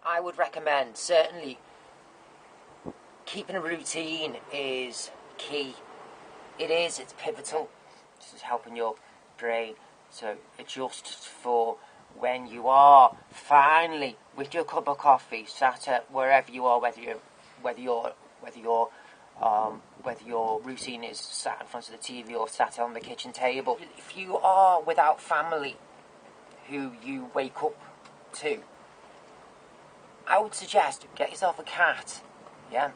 I would recommend, certainly, keeping a routine is key. It's pivotal. This is helping your brain to adjust for when you are finally with your cup of coffee, sat at wherever you are, whether your routine is sat in front of the TV or sat on the kitchen table. If you are without family who you wake up to, I would suggest get yourself a cat, yeah?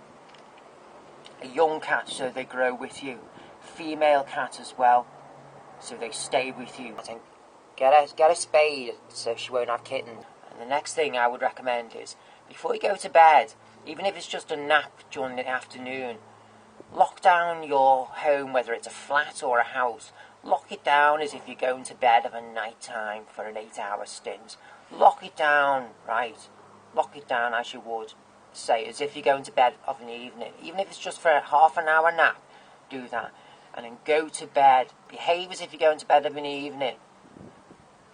A young cat so they grow with you. Female cat as well, so they stay with you. I think get a spade so she won't have kittens. And the next thing I would recommend is, before you go to bed, even if it's just a nap during the afternoon, lock down your home, whether it's a flat or a house. Lock it down as if you're going to bed of a night time for an 8-hour stint. Lock it down, right? Lock it down as you would, say, as if you're going to bed of an evening. Even if it's just for a half an hour nap, do that. And then go to bed. Behave as if you're going to bed of an evening.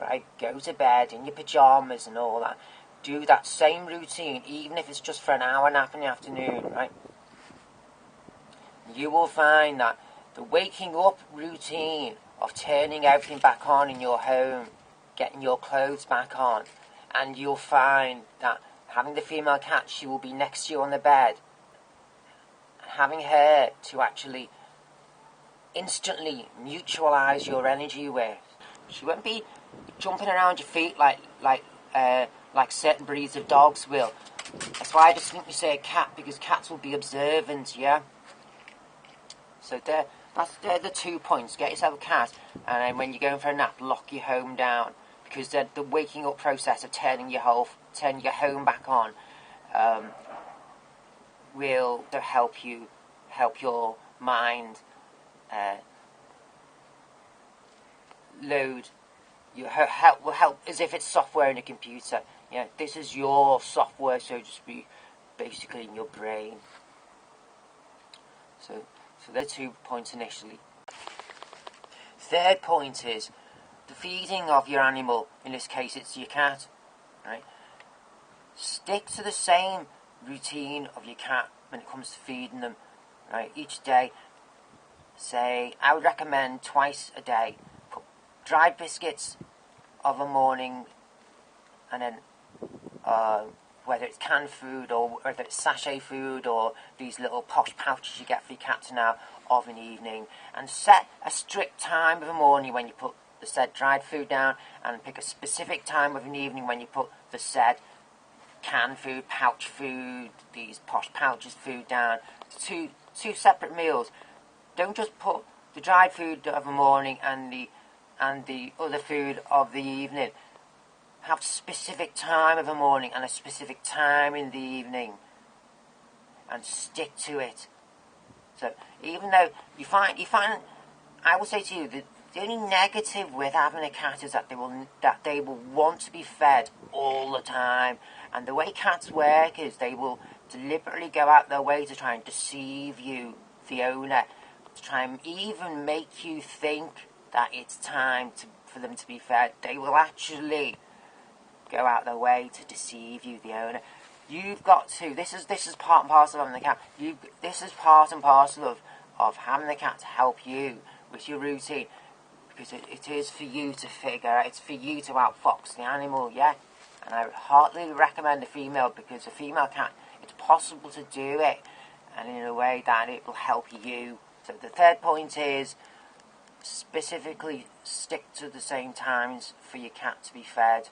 Right? Go to bed in your pyjamas and all that. Do that same routine, even if it's just for an hour nap in the afternoon, right? You will find that the waking up routine of turning everything back on in your home, getting your clothes back on, and you'll find that having the female cat, she will be next to you on the bed, having her to actually instantly mutualize your energy with. She won't be jumping around your feet like certain breeds of dogs will. That's why I distinctly say a cat, because cats will be observant, yeah? So they're the 2 points. Get yourself a cat, and then when you're going for a nap, lock your home down, because the waking up process of turning your home back on will help your mind load. Will help as if it's software in a computer. Yeah, this is your software, so to speak, basically in your brain. So there are 2 points initially. Third point is the feeding of your animal. In this case, it's your cat. Right? Stick to the same routine of your cat when it comes to feeding them. Right? Each day, say, I would recommend twice a day. Put dried biscuits of a morning, and then whether it's canned food or whether it's sachet food or these little posh pouches you get for your cats now, of an evening, and set a strict time of the morning when you put the said dried food down, and pick a specific time of an evening when you put the said canned food, pouch food, these posh pouches food down. Two separate meals. Don't just put the dried food of the morning and the other food of the evening. Have a specific time of the morning and a specific time in the evening, and stick to it. So even though you find, I will say to you, the only negative with having a cat is that they will want to be fed all the time. And the way cats work is they will deliberately go out their way to try and deceive you, the owner, to try and even make you think that it's time for them to be fed. They will actually go out their way to deceive you, the owner. You've got to. This is part and parcel of having the cat. This is part and parcel of having the cat to help you with your routine, because it is for you to figure out. It's for you to outfox the animal, yeah. And I would heartily recommend a female, because a female cat, it's possible to do it, and in a way that it will help you. So the third point is specifically stick to the same times for your cat to be fed.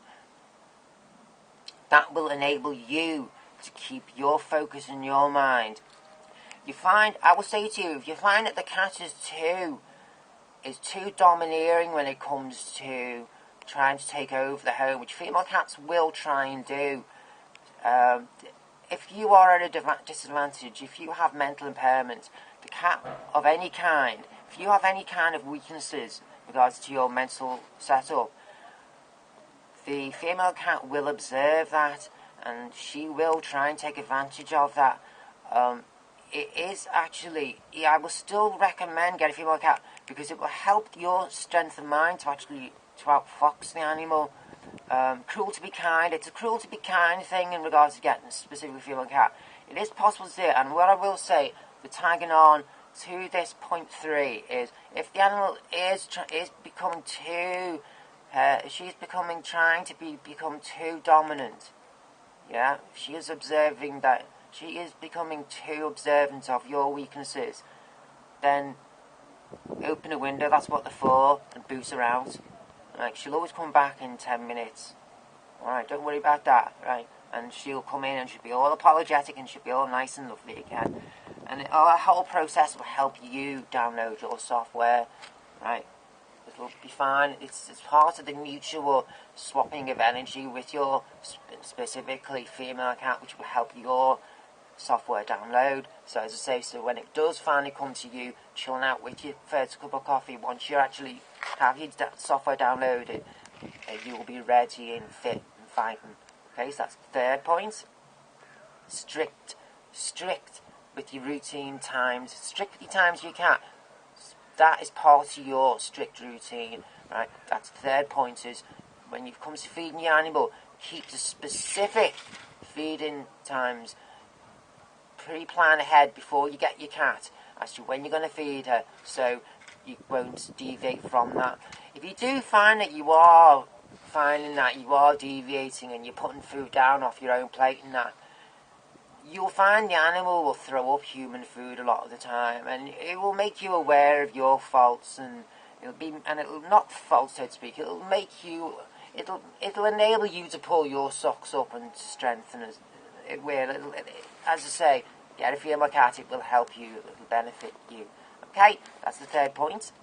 That will enable you to keep your focus in your mind. I will say to you, if you find that the cat is too domineering when it comes to trying to take over the home, which female cats will try and do, if you are at a disadvantage, if you have mental impairment, the cat of any kind, if you have any kind of weaknesses in regards to your mental setup, the female cat will observe that, and she will try and take advantage of that. It is actually, I will still recommend getting a female cat, because it will help your strength of mind to outfox the animal. cruel to be kind. It's a cruel to be kind thing in regards to getting a specifically female cat. It is possible to do it, and what I will say, the tagging on to this point 3 is if the animal is becoming too, she's trying to become too dominant. Yeah, she is observing that she is becoming too observant of your weaknesses. Then open a window. That's what they're for, and boot her out. Like, she'll always come back in 10 minutes. Alright, don't worry about that, right? And she'll come in and she'll be all apologetic and she'll be all nice and lovely again. And our whole process will help you download your software, right? It'll be fine. It's part of the mutual swapping of energy with your specifically female cat, which will help your software download. So as I say, so when it does finally come to you, chilling out with your first cup of coffee, once you actually have your software downloaded, you will be ready and fit and fighting. Okay, so that's the third point. Strict with your routine times. Strict with your times with your cat. That is part of your strict routine, right? That's the third point, is when it comes to feeding your animal, keep the specific feeding times. Pre-plan ahead before you get your cat as to when you're going to feed her, so you won't deviate from that. If you do find that you are finding that you are deviating and you're putting food down off your own plate and that, you'll find the animal will throw up human food a lot of the time, and it will make you aware of your faults, and it'll not fault, so to speak. It'll enable you to pull your socks up and strengthen it. It will. As I say, get a female cat. It will help you. It will benefit you. Okay, that's the third point.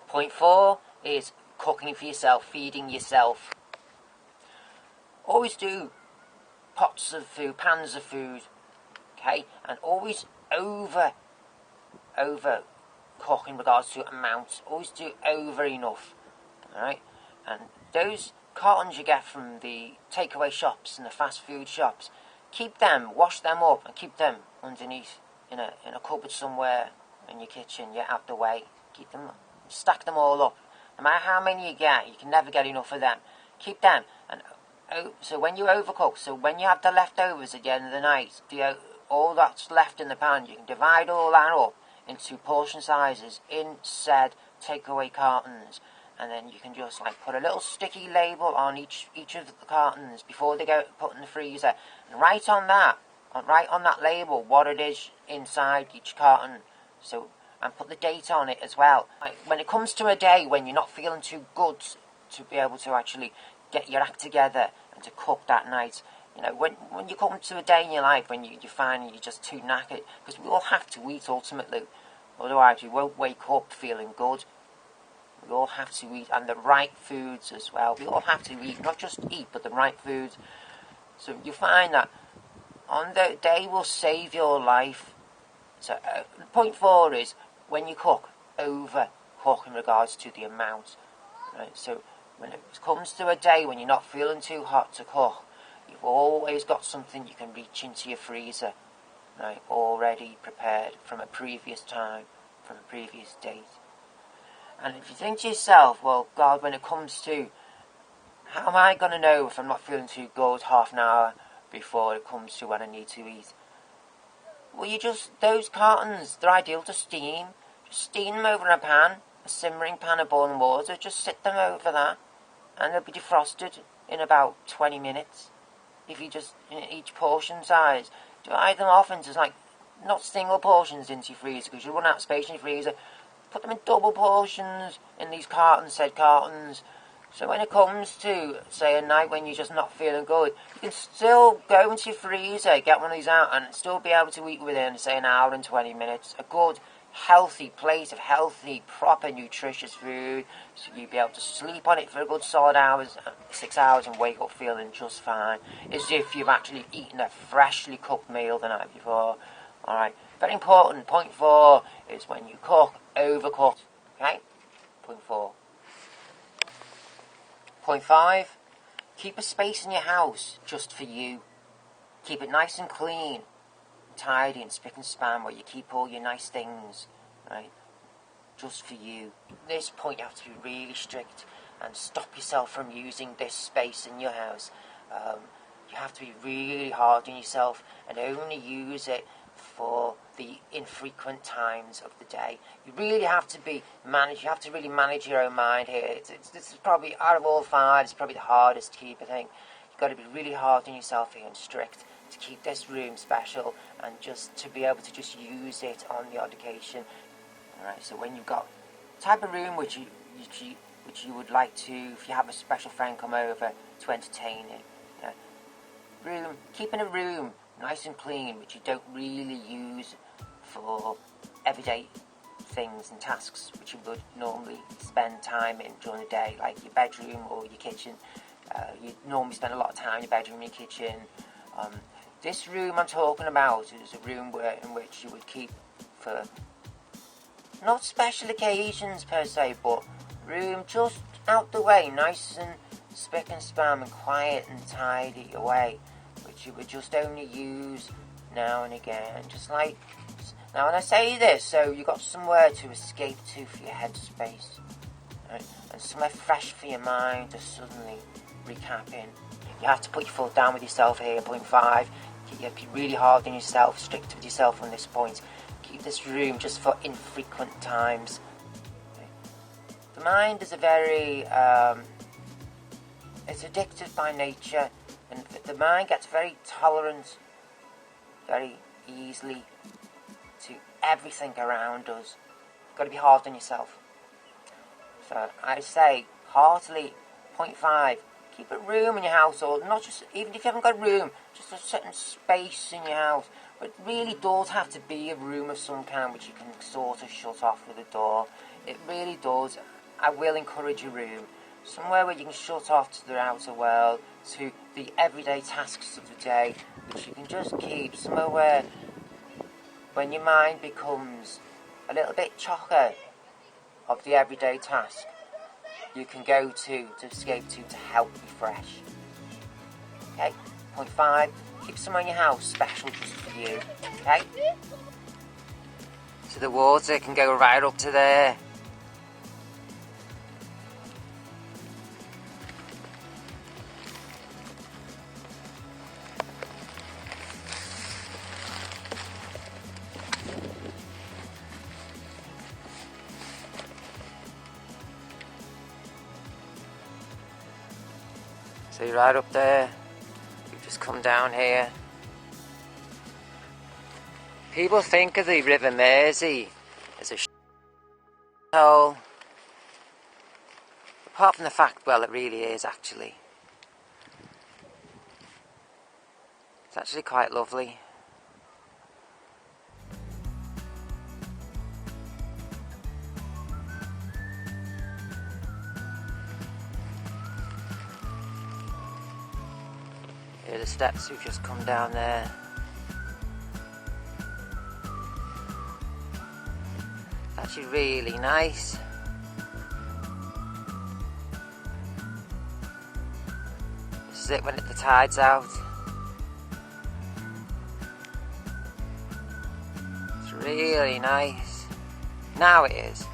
Point 4 is cooking for yourself, feeding yourself. Always do pots of food, pans of food, okay, and always over cook in regards to amounts. Always do over enough, alright, and those cartons you get from the takeaway shops and the fast food shops, keep them, wash them up and keep them underneath in a cupboard somewhere in your kitchen. You're out the way. Keep them, stack them all up. No matter how many you get, you can never get enough of them. Keep them, and so when you overcook, so when you have the leftovers at the end of the night, all that's left in the pan, you can divide all that up into portion sizes in said takeaway cartons, and then you can just like put a little sticky label on each of the cartons before they get put in the freezer, and write on that label what it is inside each carton. So, and put the date on it as well. Like, when it comes to a day when you're not feeling too good to be able to actually get your act together and to cook that night, you know, when you come to a day in your life when you find you're just too knackered, because we all have to eat ultimately, otherwise we won't wake up feeling good. We all have to eat, and the right foods as well. We all have to eat, not just eat, but the right foods. So you find that on the day will save your life. So point 4 is when you cook, over cook in regards to the amount. Right? So when it comes to a day when you're not feeling too hot to cook, you've always got something you can reach into your freezer, right, already prepared from a previous time, from a previous date. And if you think to yourself, well, God, when it comes to how am I going to know if I'm not feeling too good half an hour before it comes to when I need to eat? Well, those cartons, they're ideal to steam. Just steam them over in a pan, a simmering pan of boiling water, just sit them over that, and they'll be defrosted in about 20 minutes. If you just, each portion size, divide them off into like, not single portions into your freezer, because you run out of space in your freezer. Put them in double portions in these cartons, said cartons. So when it comes to, say, a night when you're just not feeling good, you can still go into your freezer, get one of these out, and still be able to eat within, say, an hour and 20 minutes. A good, healthy plate of healthy, proper, nutritious food. So you'll be able to sleep on it for a good solid 6 hours, and wake up feeling just fine. As if you've actually eaten a freshly cooked meal the night before. Alright, very important. Point 4 is when you cook, overcook. Okay? Point 4. Point 5, keep a space in your house just for you. Keep it nice and clean, tidy and spick and span, where you keep all your nice things, right? Just for you. At this point you have to be really strict and stop yourself from using this space in your house. You have to be really hard on yourself and only use it for the infrequent times of the day. You really have to be managed. You have to really manage your own mind here. This is probably, out of all 5, it's probably the hardest to keep, I think. You've got to be really hard on yourself here and strict to keep this room special and just to be able to just use it on the odd occasion. Alright, so when you've got type of room which you would like to, if you have a special friend come over to entertain it, keeping a room nice and clean, which you don't really use for everyday things and tasks which you would normally spend time in during the day, like your bedroom or your kitchen. You normally spend a lot of time in your bedroom and your kitchen. This room I'm talking about is a room in which you would keep for not special occasions per se, but room just out the way, nice and spick and span and quiet and tidy away, which you would just only use now and again. Just like, now when I say this, so you've got somewhere to escape to for your headspace, right? And somewhere fresh for your mind to suddenly recap in. You have to put your foot down with yourself here, point 5. You have to be really hard on yourself, strict with yourself on this point. Keep this room just for infrequent times. Okay. The mind is a very, it's addictive by nature, and the mind gets very tolerant very easily to everything around us. You've got to be hard on yourself. So I say heartily, point 5, keep a room in your household, not just, even if you haven't got a room, just a certain space in your house. But it really does have to be a room of some kind which you can sort of shut off with a door. It really does. I will encourage a room. Somewhere where you can shut off to the outer world, to the everyday tasks of the day, which you can just keep. Somewhere where, when your mind becomes a little bit chocker of the everyday task, you can go to escape to help refresh. Okay, point 5, keep somewhere in your house special just for you. Okay? So the water can go right up to there. So you're right up there, you just come down here. People think of the River Mersey as a hole. Apart from the fact, well, it really is actually. It's actually quite lovely. Here are the steps we've just come down there. It's actually really nice. This is it when the tide's out. It's really nice. Now it is.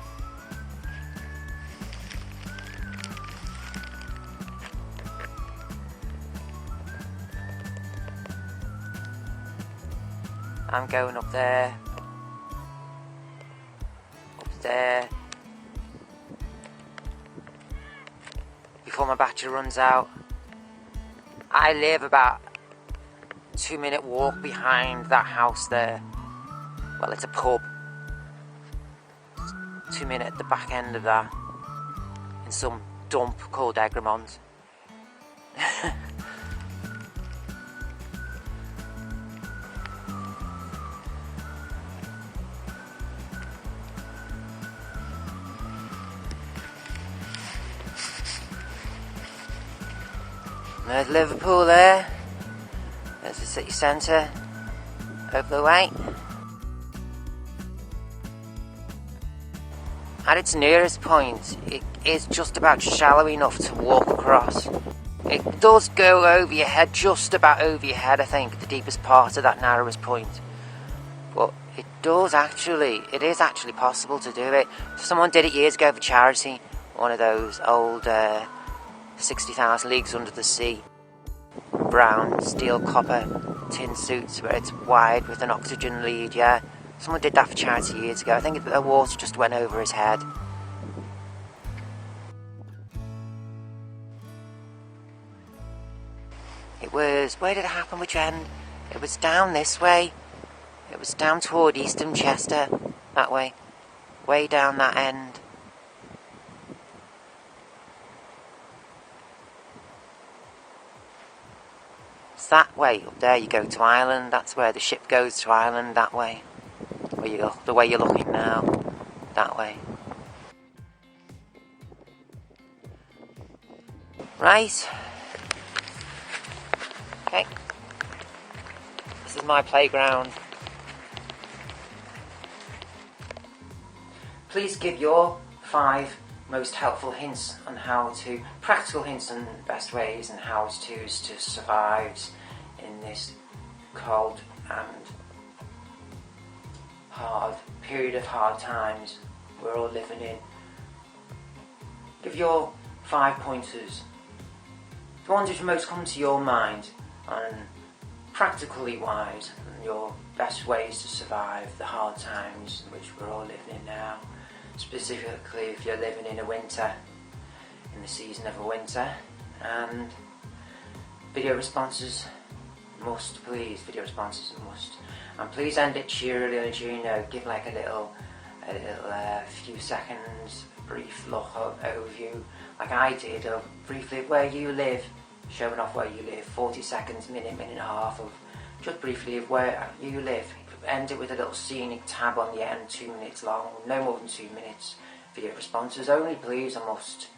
I'm going up there, before my battery runs out. I live about a 2-minute walk behind that house there. Well, it's a pub. 2 minutes at the back end of that, in some dump called Egremont. There's Liverpool there. There's the city centre over the way. At its nearest point, it is just about shallow enough to walk across. It does go over your head, just about over your head, I think, the deepest part of that narrowest point. But it is actually possible to do it. Someone did it years ago for charity, one of those old 60,000 Leagues Under the Sea brown steel copper tin suits where it's wide with an oxygen lead, yeah. Someone did that for charity years ago. I think the water just went over his head. It was, where did it happen, which end? It was down this way. It was down toward Eastham Chester, that way. Way down that end. It's that way, up there you go to Ireland. That's where the ship goes to Ireland, that way. Where you look, the way you're looking now, that way. Right. Okay. This is my playground. Please give your 5 most helpful hints on how to, practical hints on best ways and how to survive in this cold and hard period of hard times we're all living in. Give your 5 pointers. The ones which most come to your mind and practically wise and your best ways to survive the hard times which we're all living in now. Specifically if you're living in a winter, in the season of a winter, and video responses must, please, video responses must, and please end it cheerily and give like a little few seconds brief look overview like I did of briefly where you live, showing off where you live, 40 seconds, minute and a half of just briefly of where you live. End it with a little scenic tab on the end, 2 minutes long, no more than 2 minutes. Video responses only, please, I must.